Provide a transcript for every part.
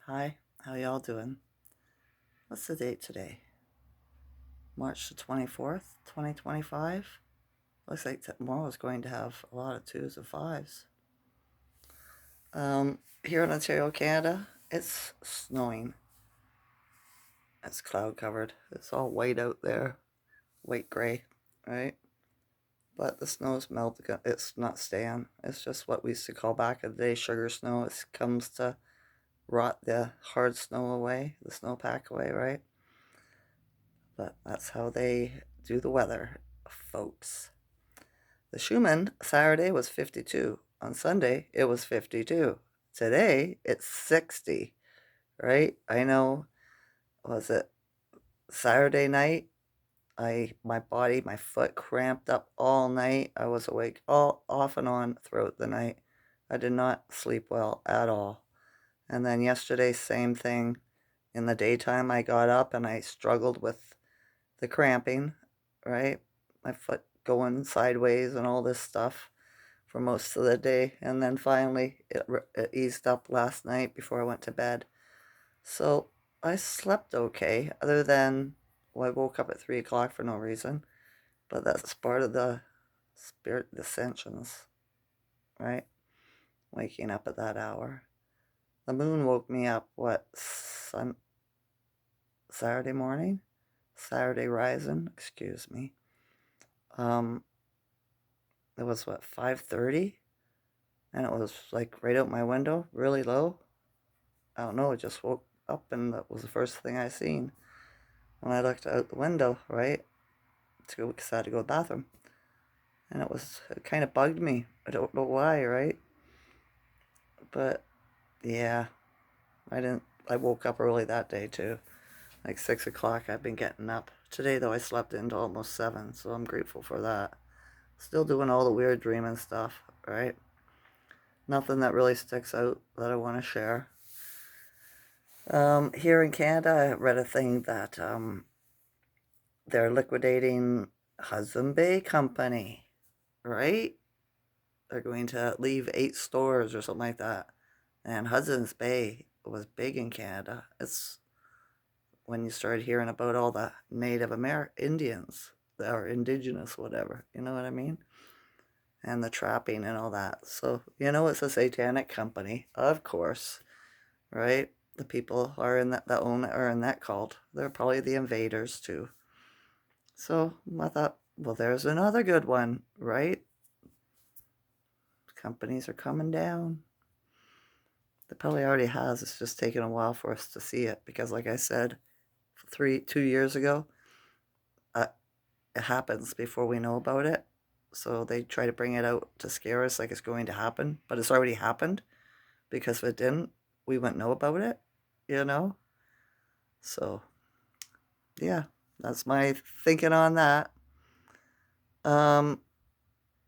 Hi, how y'all doing? What's the date today? March the 24th, 2025? Looks like tomorrow is going to have a lot of twos and fives. Here in Ontario, Canada, it's snowing. It's cloud covered. It's all white out there, white gray, right? But the snow's melted. It's not staying. It's just what we used to call back in the day sugar snow. It comes to rot the hard snow away, the snowpack away, right? But that's how they do the weather, folks. The Schuman Saturday was 52. On Sunday, it was 52. Today, it's 60, right? I know, was it Saturday night? My body, my foot cramped up all night. I was awake all off and on throughout the night. I did not sleep well at all. And then yesterday, same thing. In the daytime, I got up and I struggled with the cramping, right? My foot going sideways and all this stuff for most of the day. And then finally, it eased up last night before I went to bed. So I slept okay, other than, well, I woke up at 3 o'clock for no reason. But that's part of the spirit dissensions, right? Waking up at that hour. The moon woke me up, Saturday morning? Saturday rising, excuse me. Um, it was 5:30, and it was like right out my window, really low. I don't know, it just woke up and that was the first thing I seen when I looked out the window, right? To go, because I had to go to the bathroom. And it kind of bugged me. I don't know why, right? But yeah, I woke up early that day too. Like 6 o'clock, I've been getting up. Today, though, I slept into almost 7, so I'm grateful for that. Still doing all the weird dreaming stuff, right? Nothing that really sticks out that I want to share. Here in Canada, I read a thing that they're liquidating Hudson Bay Company, right? They're going to leave 8 stores or something like that. And Hudson's Bay was big in Canada. It's when you started hearing about all the Native American Indians that are indigenous, whatever. You know what I mean? And the trapping and all that. So, it's a satanic company, of course, right? The people are in that own are in that cult. They're probably the invaders too. So I thought, well, there's another good one, right? Companies are coming down. They probably already has. It's just taken a while for us to see it because, like I said, 2 years ago, uh, it happens before we know about it. So they try to bring it out to scare us like it's going to happen, but it's already happened because if it didn't, we wouldn't know about it, you know? So, yeah, that's my thinking on that. Um,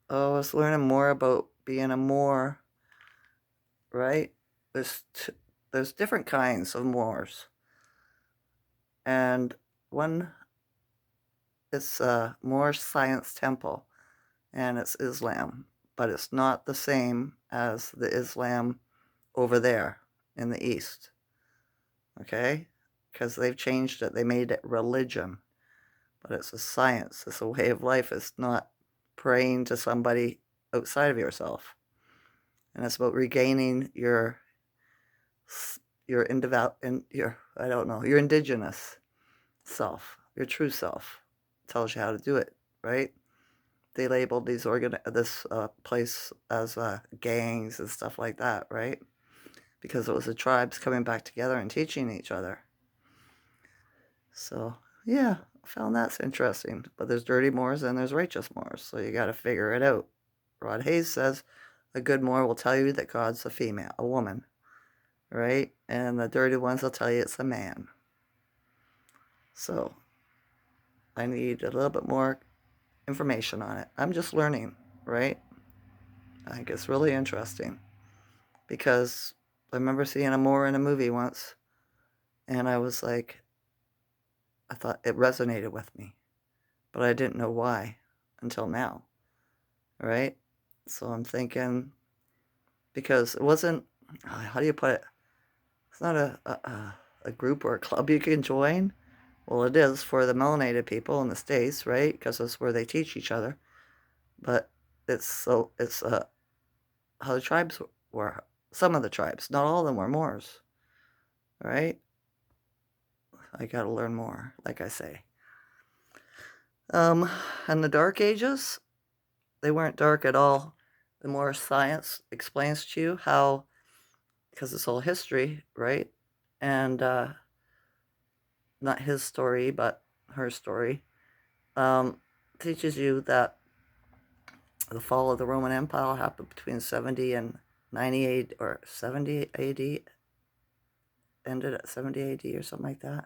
I was learning more about being a Moor, right? There's t- there's different kinds of Moors, and one is Moor Science Temple, and it's Islam, but it's not the same as the Islam over there in the East, okay? Because they've changed it. They made it religion, but it's a science. It's a way of life. It's not praying to somebody outside of yourself, and it's about regaining your individual and your I don't know your indigenous self, your true self. Tells you how to do it, right? They labeled this place as gangs and stuff like that, right? Because it was the tribes coming back together and teaching each other. So yeah, I found that's interesting. But there's dirty Moors and there's righteous Moors, so you got to figure it out. Rod Hayes says a good Moor will tell you that God's a woman, right? And the dirty ones will tell you it's a man. So I need a little bit more information on it. I'm just learning, right? I think it's really interesting because I remember seeing a Moor in a movie once, and I was like, I thought it resonated with me, but I didn't know why until now, right? So I'm thinking because it wasn't, how do you put it? It's not a group or a club you can join. Well, it is for the melanated people in the States, right? Because that's where they teach each other. But it's how the tribes were. Some of the tribes, not all of them were Moors, right? I got to learn more, like I say. Um, and the Dark Ages, they weren't dark at all. The more science explains to you how, because it's all history, right? And not his story, but her story, teaches you that the fall of the Roman Empire happened between 70 and 98 or 70 AD, ended at 70 AD or something like that.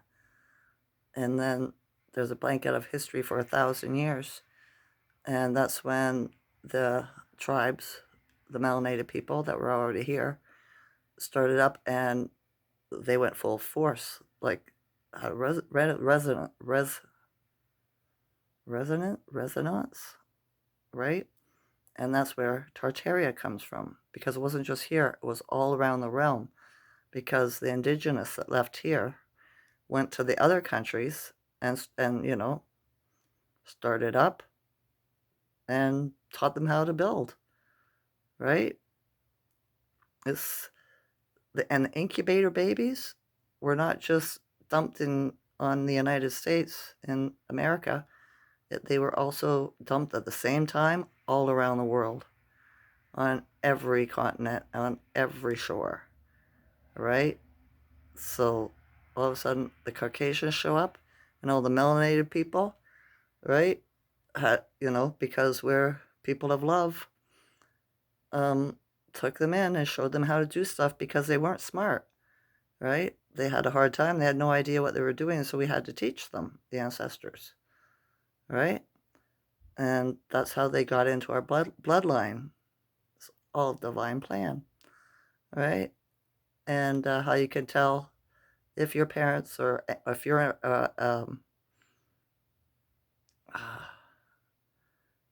And then there's a blanket of history for 1,000 years. And that's when the tribes, the melanated people that were already here, started up and they went full force, like resonance, right? And that's where Tartaria comes from, because it wasn't just here, it was all around the realm, because the indigenous that left here went to the other countries and started up and taught them how to build, right? It's and the incubator babies were not just dumped in on the United States and America. They were also dumped at the same time all around the world, on every continent, on every shore, right? So all of a sudden, the Caucasians show up, and all the melanated people, right? Because we're people of love, um, took them in and showed them how to do stuff because they weren't smart, right? They had a hard time. They had no idea what they were doing, so we had to teach them, the ancestors, right? And that's how they got into our bloodline. It's all divine plan, right? And how you can tell if your parents or if you're uh,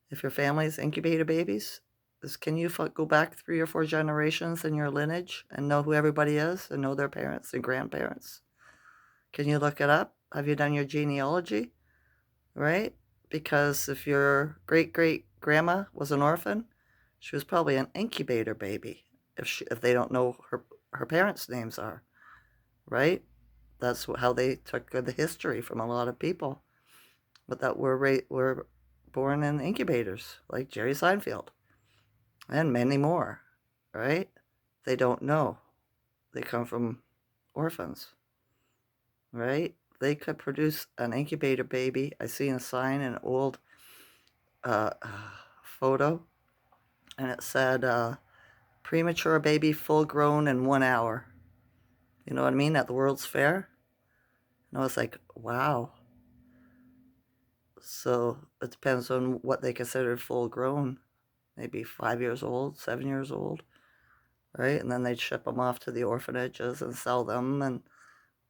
if your family's incubator babies, is can you go back 3 or 4 generations in your lineage and know who everybody is and know their parents and grandparents? Can you look it up? Have you done your genealogy? Right? Because if your great great grandma was an orphan, she was probably an incubator baby. If they don't know her parents' names are, right? That's how they took the history from a lot of people, but that were born in incubators, like Jerry Seinfeld and many more, right? They don't know. They come from orphans, right? They could produce an incubator baby. I seen a sign in an old uh, photo, and it said, premature baby full grown in 1 hour. You know what I mean? At the World's Fair. And I was like, wow. So it depends on what they consider full grown. Maybe 5 years old, 7 years old, right? And then they'd ship them off to the orphanages and sell them and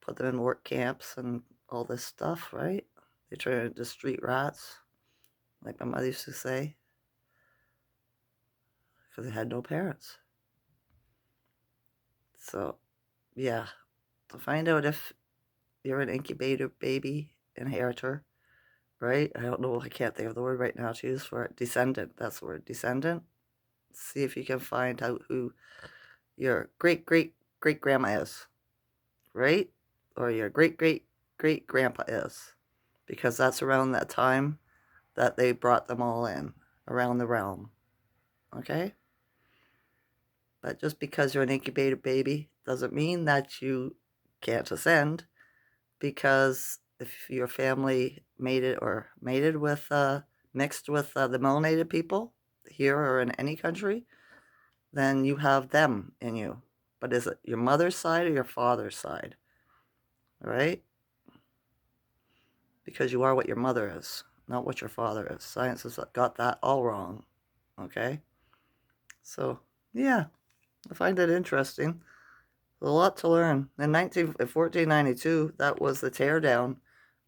put them in work camps and all this stuff, right? They turn into street rats, like my mother used to say, because they had no parents. So, yeah, to find out if you're an incubator baby inheritor, right? I don't know, I can't think of the word right now to use for it. Descendant, that's the word, descendant. See if you can find out who your great great great grandma is, right? Or your great great great grandpa is. Because that's around that time that they brought them all in, around the realm. Okay? But just because you're an incubator baby doesn't mean that you can't ascend, because if your family mated with, mixed with the melanated people here or in any country, then you have them in you. But is it your mother's side or your father's side? Right? Because you are what your mother is, not what your father is. Science has got that all wrong. Okay? So, yeah, I find it interesting. There's a lot to learn. In 1492, that was the teardown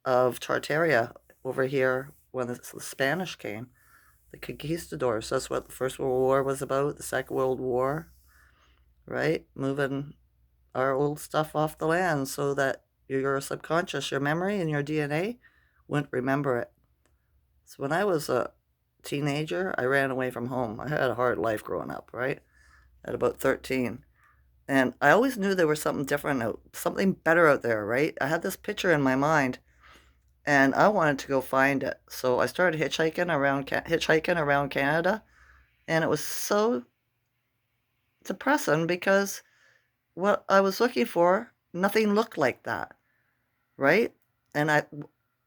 of Tartaria over here when the Spanish came. The conquistadors. That's what the First World War was about, the Second World War, right? Moving our old stuff off the land so that your subconscious, your memory, and your DNA wouldn't remember it. So when I was a teenager, I ran away from home. I had a hard life growing up, right? At about 13. And I always knew there was something different out, something better out there, right? I had this picture in my mind and I wanted to go find it. So I started hitchhiking around Canada, and it was so depressing because what I was looking for, nothing looked like that, right? And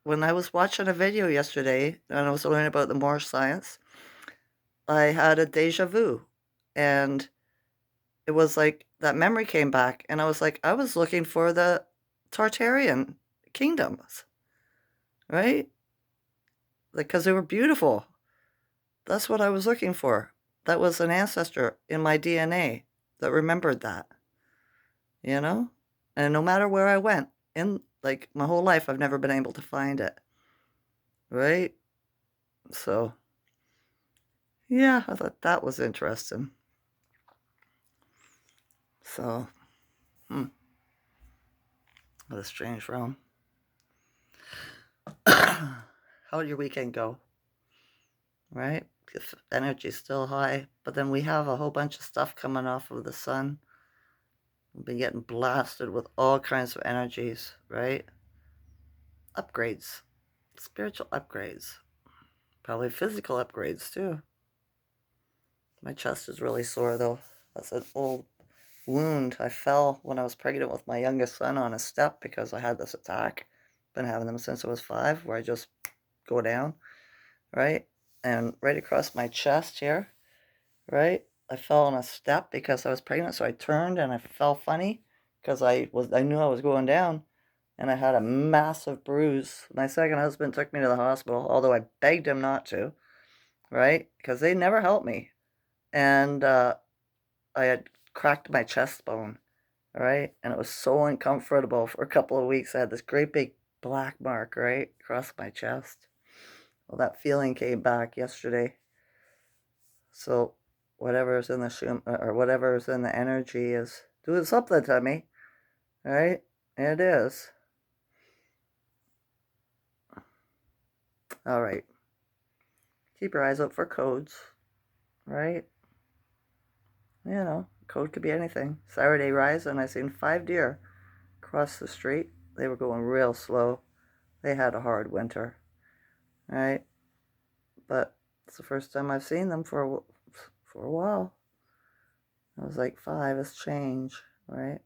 when I was watching a video yesterday and I was learning about the Moorish science, I had a deja vu, and it was like that memory came back, and I was like, I was looking for the Tartarian kingdoms, right? Like, because they were beautiful. That's what I was looking for. That was an ancestor in my DNA that remembered that, you know? And no matter where I went, in like my whole life, I've never been able to find it, right? So, yeah, I thought that was interesting. So, what a strange realm. How did your weekend go? Right? If energy's still high, but then we have a whole bunch of stuff coming off of the sun. We've been getting blasted with all kinds of energies, right? Upgrades, spiritual upgrades, probably physical upgrades too. My chest is really sore though. That's an old wound. I fell when I was pregnant with my youngest son on a step because I had this attack. Been having them since I was 5, where I just go down, right? And right across my chest here, right? I fell on a step because I was pregnant, so I turned and I fell funny because I knew I was going down, and I had a massive bruise. My second husband took me to the hospital, although I begged him not to, right? Because they never helped me, and I had cracked my chest bone, right? And it was so uncomfortable for a couple of weeks. I had this great big black mark right across my chest. Well, that feeling came back yesterday. So whatever's in the Schuman, or whatever's in the energy is doing something to me, right? It is. All right. Keep your eyes out for codes, right? You know, code could be anything. Saturday rise, and I seen 5 deer cross the street. They were going real slow. They had a hard winter, right? But it's the first time I've seen them for a while. I was like, 5 is change, right?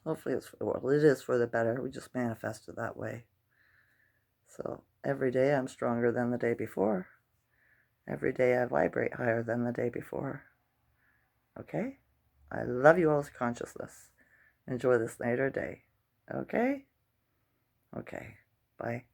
Hopefully it is for the better. We just manifest it that way. So every day I'm stronger than the day before. Every day I vibrate higher than the day before. Okay? I love you all's consciousness. Enjoy this night or day. Okay? Okay. Bye.